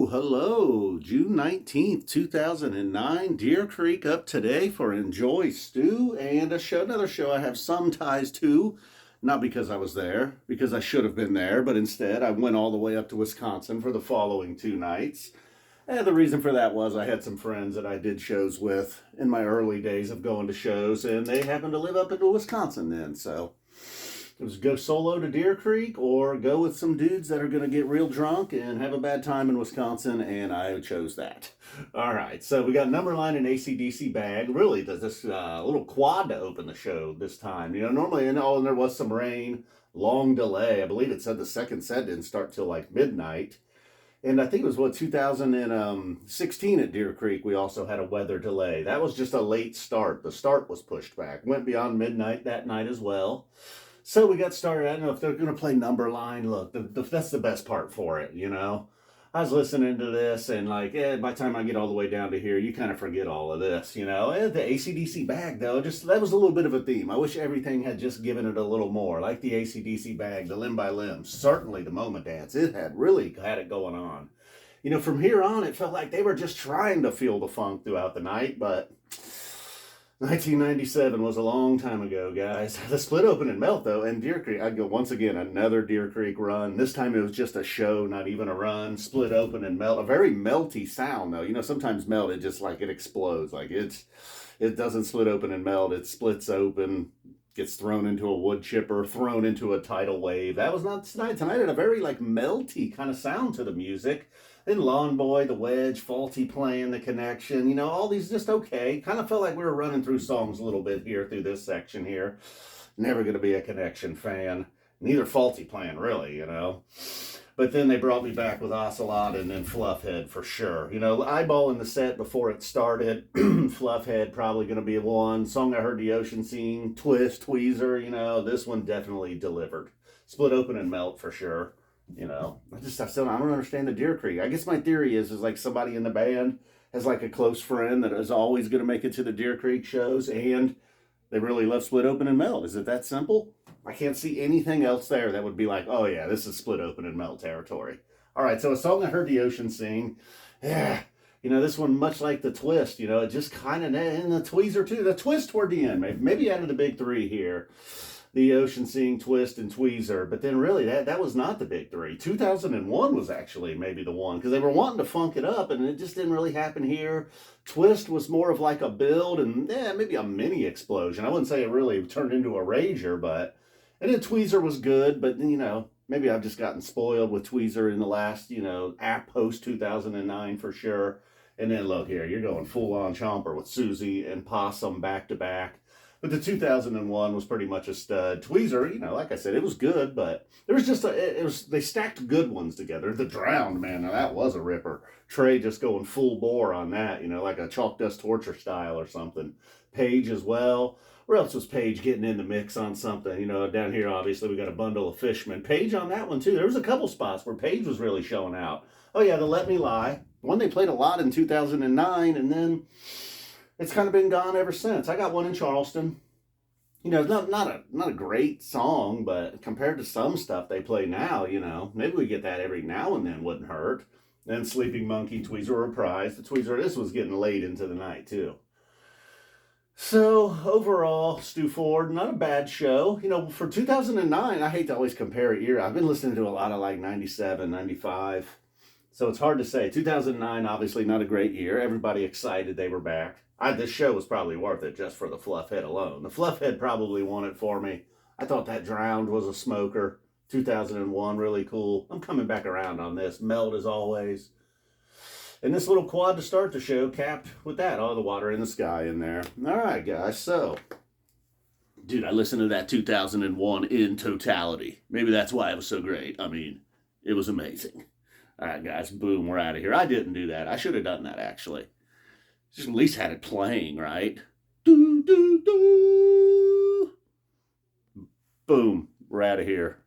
Hello, June 19th, 2009. Deer Creek up today for Enjoy Stew and another show I have some ties to. Not because I was there, because I should have been there, but instead I went all the way up to Wisconsin for the following two nights. And the reason for that was I had some friends that I did shows with in my early days of going to shows, and they happened to live up into Wisconsin then, so it was go solo to Deer Creek or go with some dudes that are going to get real drunk and have a bad time in Wisconsin, and I chose that. All right, so we got Numberline and AC/DC Bag. Really, this little quad to open the show this time. You know, normally, and there was some rain, long delay. I believe it said the second set didn't start till like midnight. And I think it was, 2016 at Deer Creek, we also had a weather delay. That was just a late start. The start was pushed back. Went beyond midnight that night as well. So we got started. I don't know if they're going to play Numberline. Look, that's the best part for it, you know. I was listening to this, and by the time I get all the way down to here, you kind of forget all of this, you know. The AC/DC Bag, though, that was a little bit of a theme. I wish everything had just given it a little more, like the AC/DC Bag, the Limb by Limb, certainly the Moma dance. It had really had it going on. You know, from here on, it felt like they were just trying to feel the funk throughout the night, but 1997 was a long time ago, guys. The Split Open and Melt, though, and Deer Creek, I'd go once again, another Deer Creek run. This time it was just a show, not even a run. Split Open and Melt, a very melty sound, though. You know, sometimes Melt, it just it explodes. It doesn't split open and melt. It splits open, gets thrown into a wood chipper, thrown into a tidal wave. That was not tonight. Tonight had a very melty kind of sound to the music. Then Lawn Boy, the Wedge, Faulty playing the connection. You know, all these just okay. Kind of felt like we were running through songs a little bit here through this section here. Never going to be a connection fan. Neither Faulty playing, really, you know. But then they brought me back with Ocelot and then Fluffhead for sure. You know, eyeballing the set before it started. Fluffhead probably going to be one. Song I Heard the Ocean Sing, Tweezer, you know. This one definitely delivered. Split Open and Melt for sure. You know, I still don't understand the Deer Creek. I guess my theory is somebody in the band has a close friend that is always going to make it to the Deer Creek shows, and they really love Split Open and Melt. Is it that simple? I can't see anything else there that would be like, oh yeah, this is Split Open and Melt territory. All right, so a song I Heard the Ocean Sing. Yeah, you know, this one, much like the Twist, you know, it just kind of, and the Tweezer too. The Twist toward the end, maybe out of the big three here. The Ocean Sing, Twist, and Tweezer. But then really, that was not the big three. 2001 was actually maybe the one, because they were wanting to funk it up, and it just didn't really happen here. Twist was more of a build, and maybe a mini explosion. I wouldn't say it really turned into a rager, but... And then Tweezer was good, but, you know, maybe I've just gotten spoiled with Tweezer in the last, you know, post-2009 for sure. And then, look here, you're going full-on chomper with Suzy and Possum back-to-back. But the 2001 was pretty much a stud. Tweezer, you know, like I said, it was good, but there was just they stacked good ones together. The Drowned, man, now that was a ripper. Trey just going full bore on that, you know, like a Chalk Dust Torture style or something. Page as well. Where else was Page getting in the mix on something? You know, down here, obviously, we got a bundle of Fishmen. Page on that one, too. There was a couple spots where Page was really showing out. Oh, yeah, the Let Me Lie. One they played a lot in 2009, and then... it's kind of been gone ever since. I got one in Charleston. You know, not a great song, but compared to some stuff they play now, you know, maybe we get that every now and then, wouldn't hurt. Then Sleeping Monkey, Tweezer Reprise. The Tweezer, this was getting late into the night, too. So, overall, Stu Ford, not a bad show. You know, for 2009, I hate to always compare it year. I've been listening to a lot of 97, 95. So it's hard to say. 2009, obviously not a great year. Everybody excited they were back. This show was probably worth it just for the Fluffhead alone. The Fluffhead probably won it for me. I thought that Drowned was a smoker. 2001, really cool. I'm coming back around on this. Melt as always. And this little quad to start the show capped with that. All the Water in the Sky in there. All right, guys. So, dude, I listened to that 2001 in totality. Maybe that's why it was so great. I mean, it was amazing. All right, guys. Boom. We're out of here. I didn't do that. I should have done that, actually. Just at least had it playing, right? Do, do, do. Boom. We're out of here.